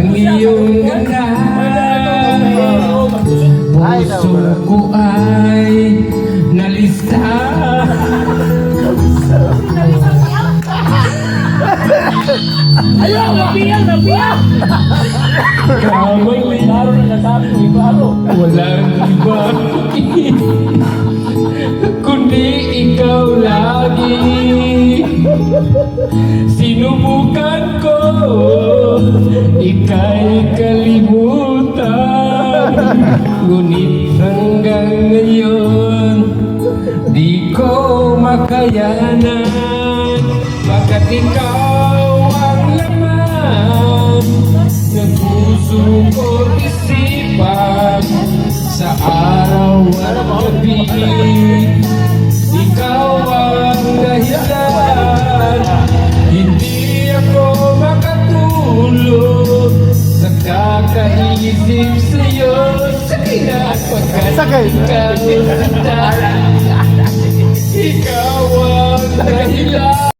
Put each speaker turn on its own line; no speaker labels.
Ang iyong ganda, puso ko ay nalista.
Ayaw, nabiyang!
Kamay
Klaro na nasabi ko, klaro.
walang iba kundi ikaw lagi. Sinubukan ko ika'y kalimutan, ngunit hanggang ngayon di ko makayanan. Bakit ikaw ang laman ng puso ko't isipan, sa araw at gabi ikaw ang dahilan. Hindi ako makatulog sa kakaisip sa'yo. Sakay na pagkat ikaw ang sinta.